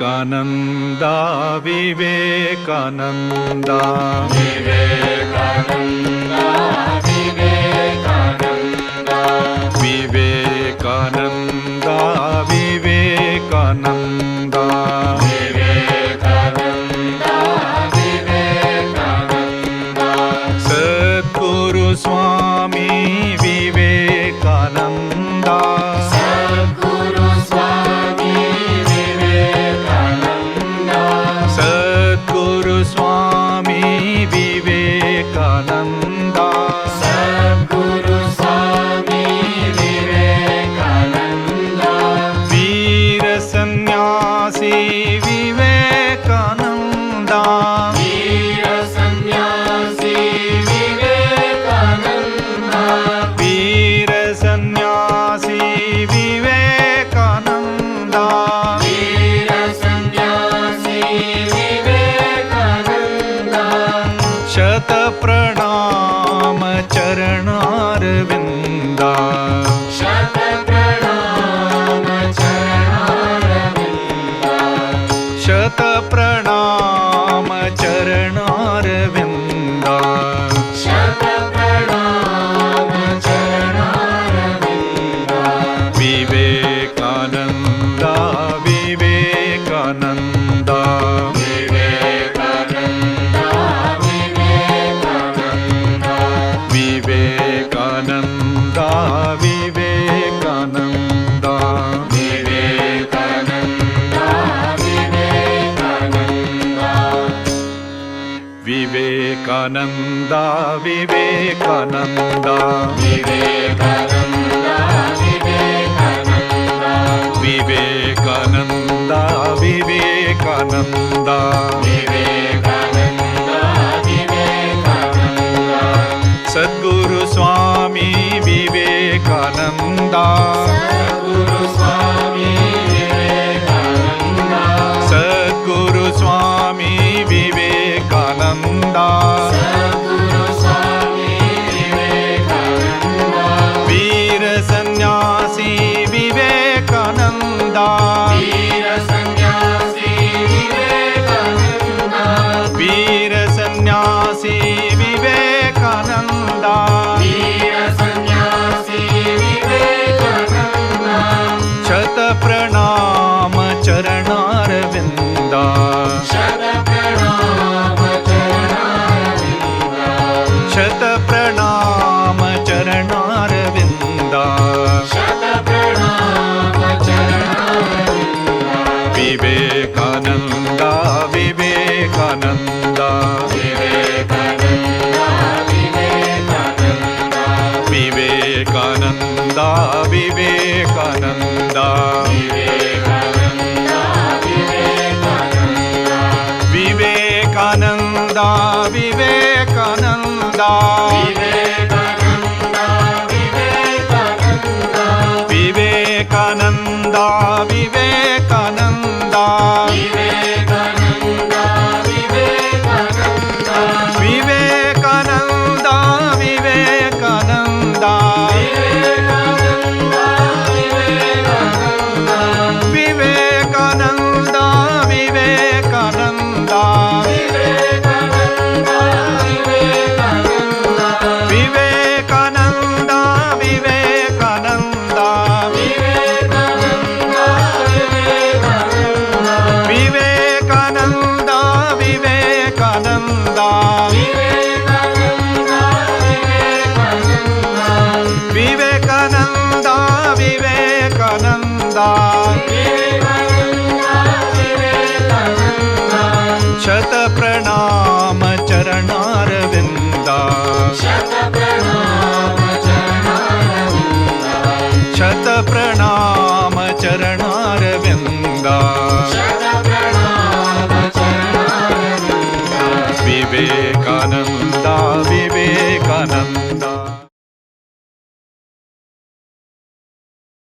ವಿವೇಕಾನಂದ ವಿವೇಕಾನಂದ ವಿವೇಕಾನಂದ ವಿವೇಕಾನಂದ ವಿವೇಕಾನಂದ ವಿವೇಕಾನಂದ ವಿವೇಕಾನಂದ ವಿವೇಕಾನಂದ ಸದ್ಗುರು ಸ್ವಾಮಿ ವಿವೇಕಾನಂದ ಸದ್ಗುರು ಸ್ವಾಮಿ ವಿವೇಕಾನಂದ ಸದ್ಗುರು ಸ್ವಾಮಿ ವಿವೇಕಾನಂದ ಸದ್ಗುರು ಸ್ವಾಮಿ ವಿವೇಕಾನಂದ ವೀರ ಸನ್ಯಾಸಿ ವಿವೇಕಾನಂದ ವೀರ ಸನ್ಯಾಸಿ ವಿವೇಕಾನಂದ ವೀರ ಸನ್ಯಾಸಿ ವಿವೇಕಾನಂದ ವೀರ ಸನ್ಯಾಸಿ ವಿವೇಕಾನಂದ ಶತ ಪ್ರಣಾಮ ಚರಣಾರವಿಂದ ಶತ ಪ್ರಣಾಮ ಚರಣಾರವಿಂದ ಶತ ಪ್ರಣಾಮ ಚರಣಾರವಿಂದ ಶತ ಪ್ರಣಾಮ ಚರಣಾರವಿಂದ ವಿವೇಕಾನಂದ ವಿವೇಕಾನಂದ ವಿವೇಕಾನಂದ ವಿವೇಕಾನಂದ ವಿವೇಕಾನಂದ ವಿವೇಕಾನಂದ ವಿವೇಕಾನಂದ ವಿವೇಕಾನಂದ ವಿವೇಕಾನಂದ ವಿವೇಕಾನಂದ ವಿವೇಕಾನಂದ ವಿವೇಕಾನಂದ ವಿವೇಕಾನಂದ ಸದ್ಗುರು ಸ್ವಾಮಿ ವಿವೇಕಾನಂದ ಸದ್ಗುರು ಸ್ವಾಮಿ ವಿವೇಕಾನಂದ ಸದ್ಗುರು ಸ್ವಾಮಿ ವಿವೇಕಾನಂದ ಸದ್ಗುರು ಸ್ವಾಮಿ ವಿವೇಕಾನಂದ ವೀರ ಸನ್ಯಾಸಿ ವಿವೇಕಾನಂದ ವೀರ ಸನ್ಯಾಸಿ ವಿವೇಕಾನಂದ ವೀರ ಸನ್ಯಾಸಿ ವಿವೇಕಾನಂದ ವೀರ ಸನ್ಯಾಸಿ ವಿವೇಕಾನಂದ ಶತ ಪ್ರಣಾಮ ಚರಣಾರವಿಂದ ಶತ ಪ್ರಣಾಮ ಚರಣಾರವಿಂದ ಶತ ಪ್ರಣಾಮ ಚರಣಾರವಿಂದ ಶತ ಪ್ರಣಾಮ ಚರಣಾರವಿಂದ ವಿವೇಕಾನಂದ ವಿವೇಕಾನಂದ ವಿವೇಕಾನಂದ ವಿವೇಕಾನಂದ ವಿವೇಕಾನಂದ ವಿವೇಕಾನಂದ ವಿವೇಕಾನಂದ ವಿವೇಕಾನಂದ ವಿವೇಕಾನಂದ